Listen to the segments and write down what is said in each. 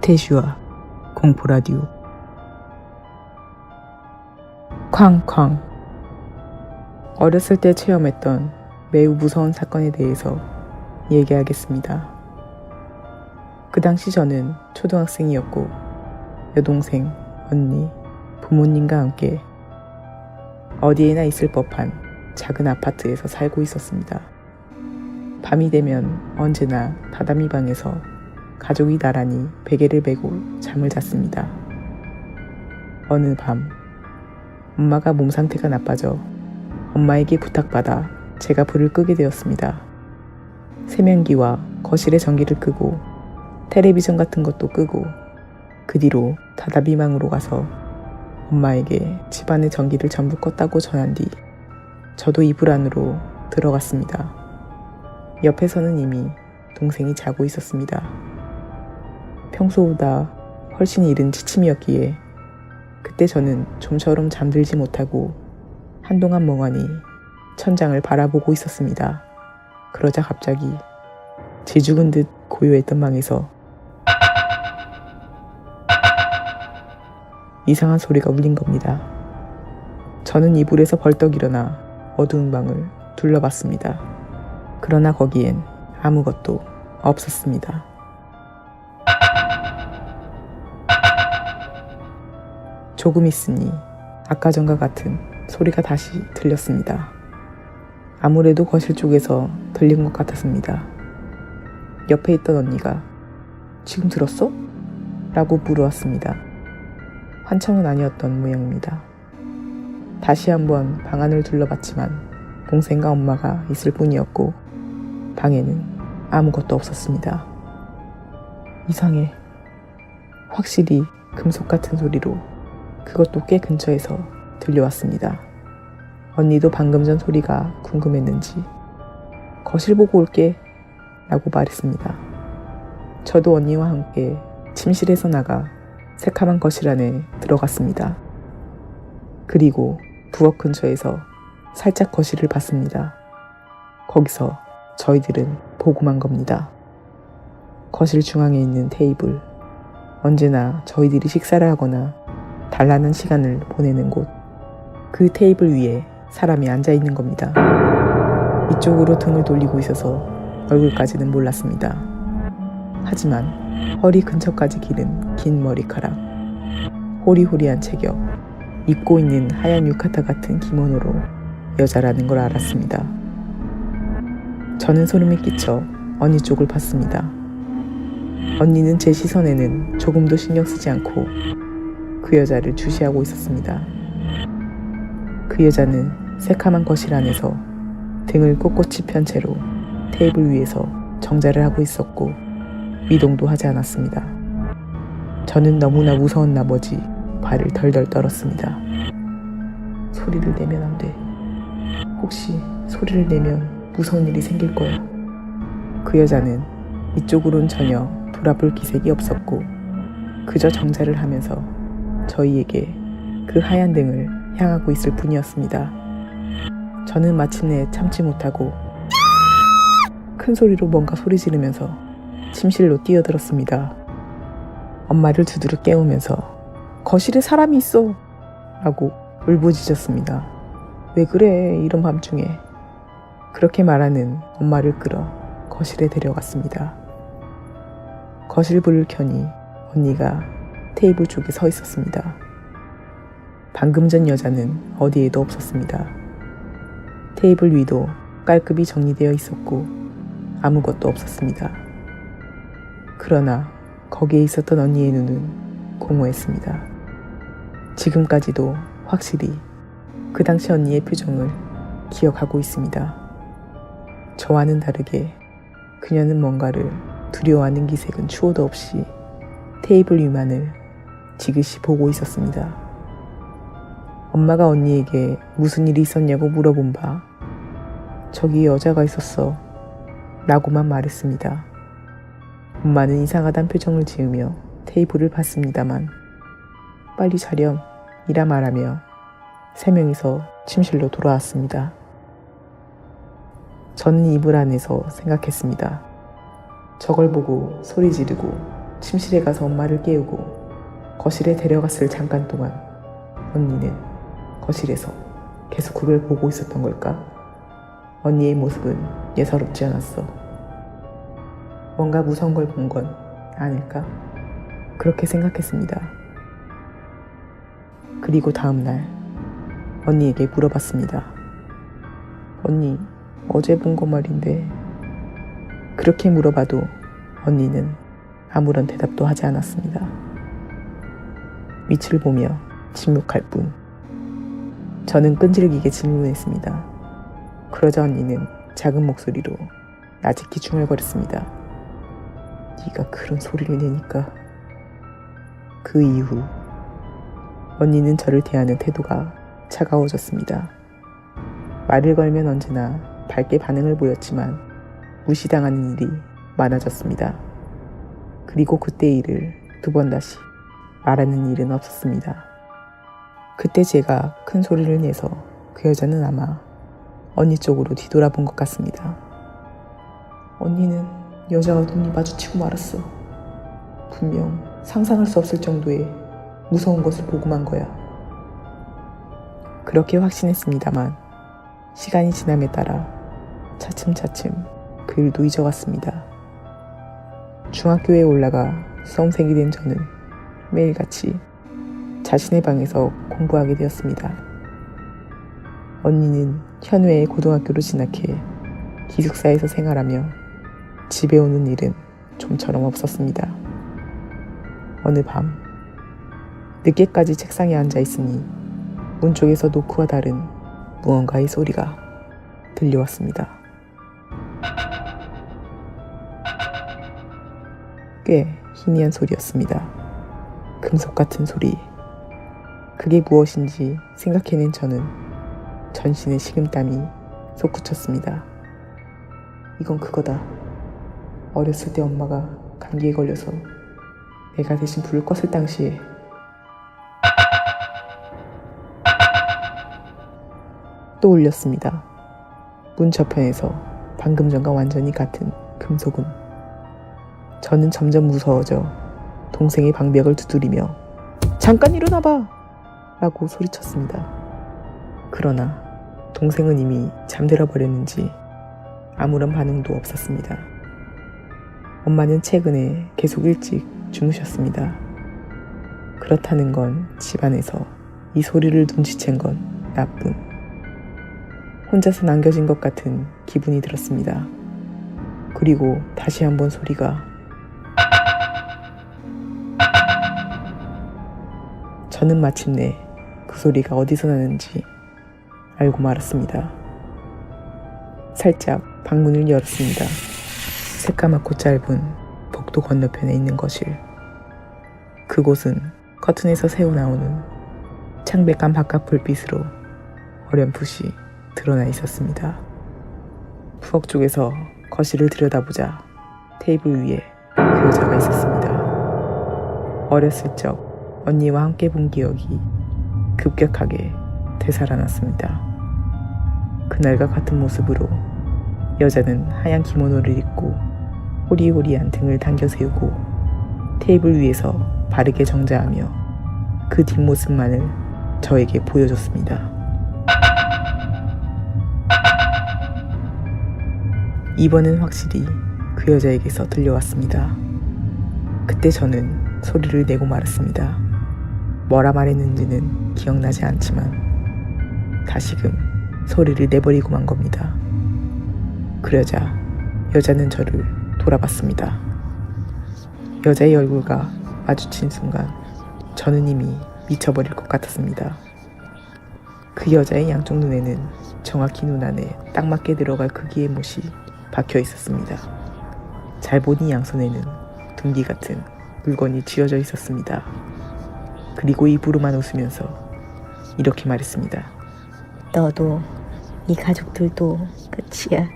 태슈와 공포라디오. 쾅쾅. 어렸을 때 체험했던 매우 무서운 사건에 대해서 얘기하겠습니다. 그 당시 저는 초등학생이었고 여동생, 언니, 부모님과 함께 어디에나 있을 법한 작은 아파트에서 살고 있었습니다. 밤이 되면 언제나 다다미 방에서 가족이 나란히 베개를 메고 잠을 잤습니다. 어느 밤 엄마가 몸 상태가 나빠져 엄마에게 부탁받아 제가 불을 끄게 되었습니다. 세면기와 거실의 전기를 끄고 텔레비전 같은 것도 끄고 그 뒤로 다다미방으로 가서 엄마에게 집안의 전기를 전부 껐다고 전한 뒤 저도 이불 안으로 들어갔습니다. 옆에서는 이미 동생이 자고 있었습니다. 평소보다 훨씬 이른 취침이었기에 그때 저는 좀처럼 잠들지 못하고 한동안 멍하니 천장을 바라보고 있었습니다. 그러자 갑자기 쥐죽은 듯 고요했던 방에서 이상한 소리가 울린 겁니다. 저는 이불에서 벌떡 일어나 어두운 방을 둘러봤습니다. 그러나 거기엔 아무것도 없었습니다. 조금 있으니 아까 전과 같은 소리가 다시 들렸습니다. 아무래도 거실 쪽에서 들린 것 같았습니다. 옆에 있던 언니가 "지금 들었어?" 라고 물어왔습니다. 환청은 아니었던 모양입니다. 다시 한번 방 안을 둘러봤지만 동생과 엄마가 있을 뿐이었고 방에는 아무것도 없었습니다. 이상해. 확실히 금속 같은 소리로 그것도 꽤 근처에서 들려왔습니다. 언니도 방금 전 소리가 궁금했는지 "거실 보고 올게" 라고 말했습니다. 저도 언니와 함께 침실에서 나가 새카만 거실 안에 들어갔습니다. 그리고 부엌 근처에서 살짝 거실을 봤습니다. 거기서 저희들은 보고만 겁니다. 거실 중앙에 있는 테이블, 언제나 저희들이 식사를 하거나 단란한 시간을 보내는 곳, 그 테이블 위에 사람이 앉아 있는 겁니다. 이쪽으로 등을 돌리고 있어서 얼굴까지는 몰랐습니다. 하지만 허리 근처까지 기른 긴 머리카락, 호리호리한 체격, 입고 있는 하얀 유카타 같은 기모노로 여자라는 걸 알았습니다. 저는 소름이 끼쳐 언니 쪽을 봤습니다. 언니는 제 시선에는 조금도 신경 쓰지 않고 그 여자를 주시하고 있었습니다. 그 여자는 새카만 거실 안에서 등을 꼿꼿이 편 채로 테이블 위에서 정자를 하고 있었고 미동도 하지 않았습니다. 저는 너무나 무서운 나머지 발을 덜덜 떨었습니다. 소리를 내면 안 돼. 혹시 소리를 내면 무서운 일이 생길 거야. 그 여자는 이쪽으론 전혀 돌아볼 기색이 없었고 그저 정자를 하면서 저희에게 그 하얀 등을 향하고 있을 뿐이었습니다. 저는 마침내 참지 못하고 큰 소리로 뭔가 소리 지르면서 침실로 뛰어들었습니다. 엄마를 두드려 깨우면서 "거실에 사람이 있어!" 라고 울부짖었습니다. "왜 그래, 이런 밤중에." 그렇게 말하는 엄마를 끌어 거실에 데려갔습니다. 거실 불을 켜니 언니가 테이블 쪽에 서 있었습니다. 방금 전 여자는 어디에도 없었습니다. 테이블 위도 깔끔히 정리되어 있었고 아무것도 없었습니다. 그러나 거기에 있었던 언니의 눈은 공허했습니다. 지금까지도 확실히 그 당시 언니의 표정을 기억하고 있습니다. 저와는 다르게 그녀는 뭔가를 두려워하는 기색은 추호도 없이 테이블 위만을 지그시 보고 있었습니다. 엄마가 언니에게 무슨 일이 있었냐고 물어본 바 "저기 여자가 있었어" 라고만 말했습니다. 엄마는 이상하단 표정을 지으며 테이블을 봤습니다만 "빨리 자렴" 이라 말하며 3명이서 침실로 돌아왔습니다. 저는 이불 안에서 생각했습니다. 저걸 보고 소리 지르고 침실에 가서 엄마를 깨우고 거실에 데려갔을 잠깐 동안 언니는 거실에서 계속 그걸 보고 있었던 걸까? 언니의 모습은 예사롭지 않았어. 뭔가 무서운 걸 본 건 아닐까? 그렇게 생각했습니다. 그리고 다음날 언니에게 물어봤습니다. 언니, 어제 본 거 말인데. 그렇게 물어봐도 언니는 아무런 대답도 하지 않았습니다. 밑을 보며 침묵할 뿐. 저는 끈질기게 질문했습니다. 그러자 언니는 작은 목소리로 나직히 중얼거렸습니다. 네가 그런 소리를 내니까. 그 이후 언니는 저를 대하는 태도가 차가워졌습니다. 말을 걸면 언제나 밝게 반응을 보였지만 무시당하는 일이 많아졌습니다. 그리고 그때 일을 두 번 다시 말하는 일은 없었습니다. 그때 제가 큰 소리를 내서 그 여자는 아마 언니 쪽으로 뒤돌아본 것 같습니다. 언니는 여자와 눈이 마주치고 말았어. 분명 상상할 수 없을 정도의 무서운 것을 보고 만 거야. 그렇게 확신했습니다만 시간이 지남에 따라 차츰차츰 그 일도 잊어갔습니다. 중학교에 올라가 수험생이 된 저는 매일같이 자신의 방에서 공부하게 되었습니다. 언니는 현외의 고등학교로 진학해 기숙사에서 생활하며 집에 오는 일은 좀처럼 없었습니다. 어느 밤 늦게까지 책상에 앉아 있으니 문 쪽에서 노크와 다른 무언가의 소리가 들려왔습니다. 꽤 희미한 소리였습니다. 금속 같은 소리. 그게 무엇인지 생각해낸 저는 전신의 식은땀이 솟구쳤습니다. 이건 그거다. 어렸을 때 엄마가 감기에 걸려서 내가 대신 불을 껐을 당시에 또 울렸습니다. 문 저편에서 방금 전과 완전히 같은 금속음. 저는 점점 무서워져 동생의 방벽을 두드리며 잠깐 일어나봐! 라고 소리쳤습니다. 그러나 동생은 이미 잠들어 버렸는지 아무런 반응도 없었습니다. 엄마는 최근에 계속 일찍 주무셨습니다. 그렇다는 건 집안에서 이 소리를 눈치챈 건 나뿐. 혼자서 남겨진 것 같은 기분이 들었습니다. 그리고 다시 한번 소리가. 저는 마침내 그 소리가 어디서 나는지 알고 말았습니다. 살짝 방문을 열었습니다. 새까맣고 짧은 복도 건너편에 있는 거실. 그곳은 커튼에서 새어나오는 창백한 바깥 불빛으로 어렴풋이 드러나 있었습니다. 부엌 쪽에서 거실을 들여다보자 테이블 위에 그 여자가 있었습니다. 어렸을 적 언니와 함께 본 기억이 급격하게 되살아났습니다. 그날과 같은 모습으로 여자는 하얀 기모노를 입고 호리호리한 등을 당겨 세우고 테이블 위에서 바르게 정자하며 그 뒷모습만을 저에게 보여줬습니다. 이번엔 확실히 그 여자에게서 들려왔습니다. 그때 저는 소리를 내고 말았습니다. 뭐라 말했는지는 기억나지 않지만 다시금 소리를 내버리고 만 겁니다. 그러자 여자는 저를 돌아봤습니다. 여자의 얼굴과 마주친 순간 저는 이미 미쳐버릴 것 같았습니다. 그 여자의 양쪽 눈에는 정확히 눈 안에 딱 맞게 들어갈 크기의 못이 박혀 있었습니다. 잘 보니 양손에는 둥기 같은 물건이 쥐어져 있었습니다. 그리고 입으로만 웃으면서 이렇게 말했습니다. 너도 이 가족들도 끝이야.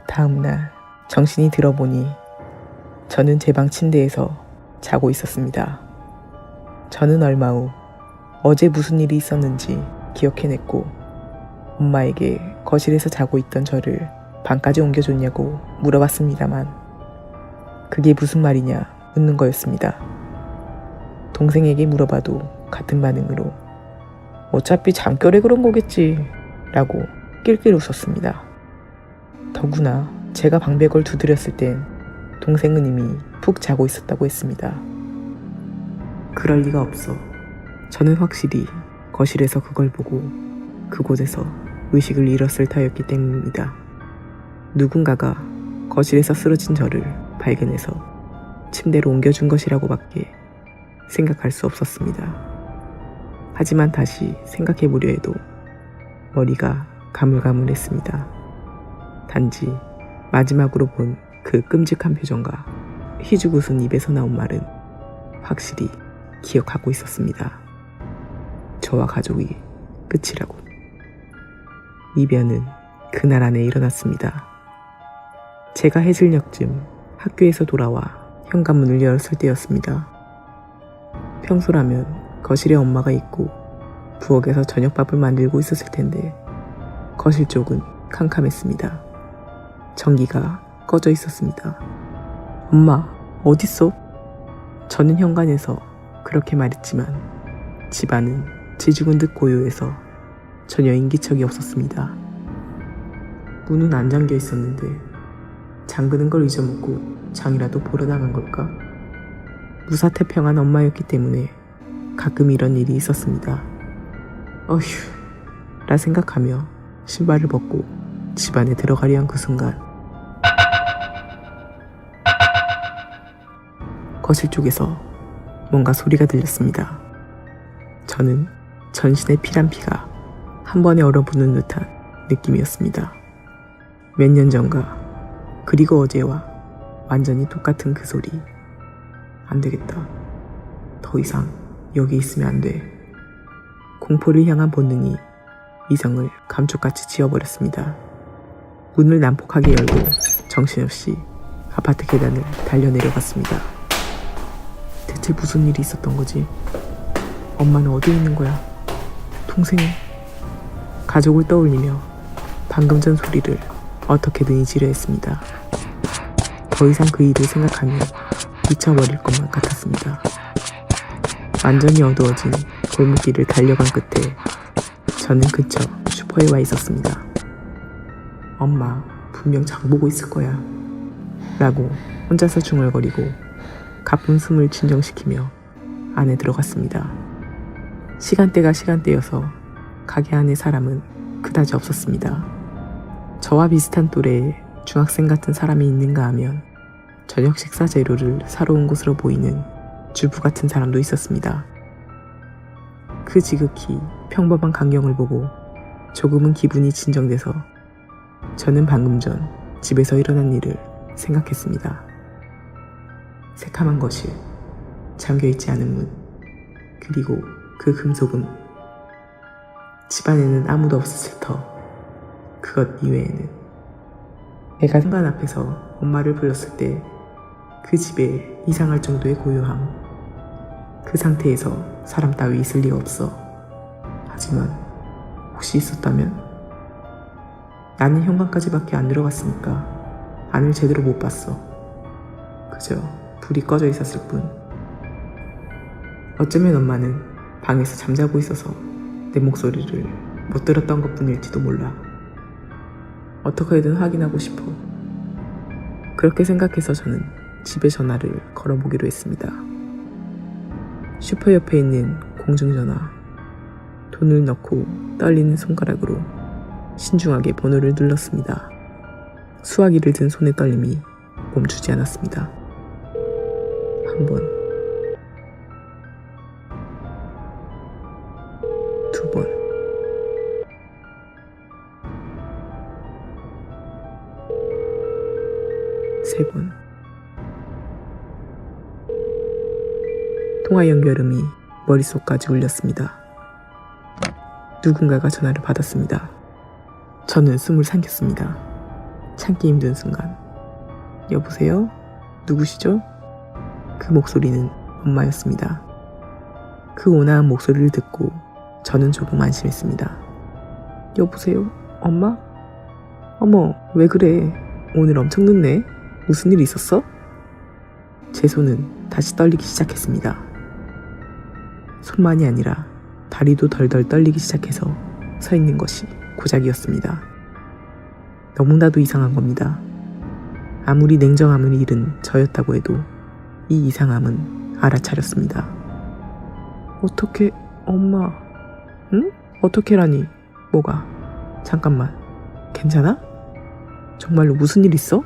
다음날 정신이 들어보니 저는 제 방 침대에서 자고 있었습니다. 저는 얼마 후 어제 무슨 일이 있었는지 기억해냈고 엄마에게 거실에서 자고 있던 저를 방까지 옮겨줬냐고 물어봤습니다만 그게 무슨 말이냐 묻는 거였습니다. 동생에게 물어봐도 같은 반응으로 어차피 잠결에 그런 거겠지 라고 낄낄 웃었습니다. 더구나 제가 방백을 두드렸을 땐 동생은 이미 푹 자고 있었다고 했습니다. 그럴 리가 없어. 저는 확실히 거실에서 그걸 보고 그곳에서 의식을 잃었을 터였기 때문입니다. 누군가가 거실에서 쓰러진 저를 발견해서 침대로 옮겨준 것이라고밖에 생각할 수 없었습니다. 하지만 다시 생각해보려 해도 머리가 가물가물했습니다. 단지 마지막으로 본 그 끔찍한 표정과 희죽웃은 입에서 나온 말은 확실히 기억하고 있었습니다. 저와 가족이 끝이라고. 이변은 그날 안에 일어났습니다. 제가 해질녘쯤 학교에서 돌아와 현관문을 열었을 때였습니다. 평소라면 거실에 엄마가 있고 부엌에서 저녁밥을 만들고 있었을 텐데 거실 쪽은 캄캄했습니다. 전기가 꺼져 있었습니다. 엄마, 어딨어? 저는 현관에서 그렇게 말했지만 집안은 지죽은 듯 고요해서 전혀 인기척이 없었습니다. 문은 안 잠겨 있었는데 잠그는 걸 잊어먹고 장이라도 보러 나간 걸까? 무사태평한 엄마였기 때문에 가끔 이런 일이 있었습니다. 어휴 라 생각하며 신발을 벗고 집 안에 들어가려 한 그 순간 거실 쪽에서 뭔가 소리가 들렸습니다. 저는 전신에 피란 피가 한 번에 얼어붙는 듯한 느낌이었습니다. 몇 년 전과 그리고 어제와 완전히 똑같은 그 소리. 안 되겠다. 더 이상 여기 있으면 안 돼. 공포를 향한 본능이 이성을 감쪽같이 지어버렸습니다. 문을 난폭하게 열고 정신없이 아파트 계단을 달려내려갔습니다. 대체 무슨 일이 있었던 거지? 엄마는 어디에 있는 거야? 동생은? 가족을 떠올리며 방금 전 소리를 어떻게든 잊으려 했습니다. 더 이상 그 일을 생각하면 미쳐버릴 것만 같았습니다. 완전히 어두워진 골목길을 달려간 끝에 저는 근처 슈퍼에 와 있었습니다. 엄마 분명 장 보고 있을 거야 라고 혼자서 중얼거리고 가쁜 숨을 진정시키며 안에 들어갔습니다. 시간대가 시간대여서 가게 안에 사람은 그다지 없었습니다. 저와 비슷한 또래의 중학생 같은 사람이 있는가 하면 저녁 식사 재료를 사러 온 것으로 보이는 주부 같은 사람도 있었습니다. 그 지극히 평범한 광경을 보고 조금은 기분이 진정돼서 저는 방금 전 집에서 일어난 일을 생각했습니다. 새카만 거실, 잠겨있지 않은 문, 그리고 그 금속음. 집안에는 아무도 없었을 터. 그것 이외에는 내가 현관 앞에서 엄마를 불렀을 때 그 집에 이상할 정도의 고요함. 그 상태에서 사람 따위 있을 리가 없어. 하지만 혹시 있었다면? 나는 현관까지밖에 안 들어갔으니까 안을 제대로 못 봤어. 그저 불이 꺼져 있었을 뿐. 어쩌면 엄마는 방에서 잠자고 있어서 내 목소리를 못 들었던 것뿐일지도 몰라. 어떻게든 확인하고 싶어. 그렇게 생각해서 저는 집에 전화를 걸어보기로 했습니다. 슈퍼 옆에 있는 공중전화. 돈을 넣고 떨리는 손가락으로 신중하게 번호를 눌렀습니다. 수화기를 든 손의 떨림이 멈추지 않았습니다. 한 번, 두 번, 세 번. 통화 연결음이 머릿속까지 울렸습니다. 누군가가 전화를 받았습니다. 저는 숨을 삼켰습니다. 참기 힘든 순간. 여보세요? 누구시죠? 그 목소리는 엄마였습니다. 그 온화한 목소리를 듣고 저는 조금 안심했습니다. 여보세요? 엄마? 어머, 왜 그래? 오늘 엄청 늦네? 무슨 일 있었어? 제 손은 다시 떨리기 시작했습니다. 손만이 아니라 다리도 덜덜 떨리기 시작해서 서 있는 것이 고작이었습니다. 너무나도 이상한 겁니다. 아무리 냉정함을 잃은 저였다고 해도 이 이상함은 알아차렸습니다. 어떻게, 엄마, 응? 어떻게라니? 뭐가? 잠깐만, 괜찮아? 정말로 무슨 일 있어?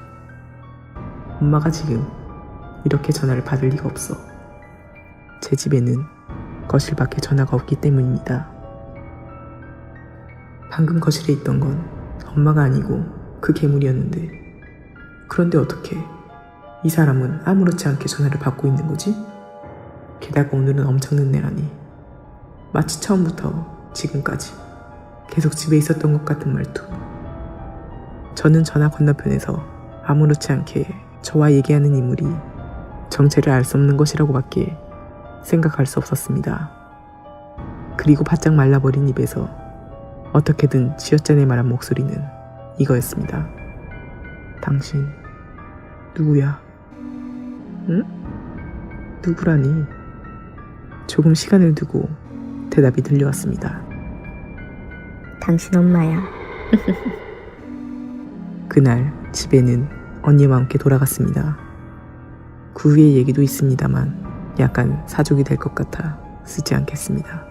엄마가 지금 이렇게 전화를 받을 리가 없어. 제 집에는 거실 밖에 전화가 없기 때문입니다. 방금 거실에 있던 건 엄마가 아니고 그 괴물이었는데, 그런데 어떻게 이 사람은 아무렇지 않게 전화를 받고 있는 거지? 게다가 오늘은 엄청 늦네라니. 마치 처음부터 지금까지 계속 집에 있었던 것 같은 말투. 저는 전화 건너편에서 아무렇지 않게 저와 얘기하는 인물이 정체를 알 수 없는 것이라고밖에 생각할 수 없었습니다. 그리고 바짝 말라버린 입에서 어떻게든 쥐어짜내 말한 목소리는 이거였습니다. 당신 누구야? 응? 누구라니? 조금 시간을 두고 대답이 들려왔습니다. 당신 엄마야. 그날 집에는 언니와 함께 돌아갔습니다. 그 후의 얘기도 있습니다만 약간 사족이 될 것 같아 쓰지 않겠습니다.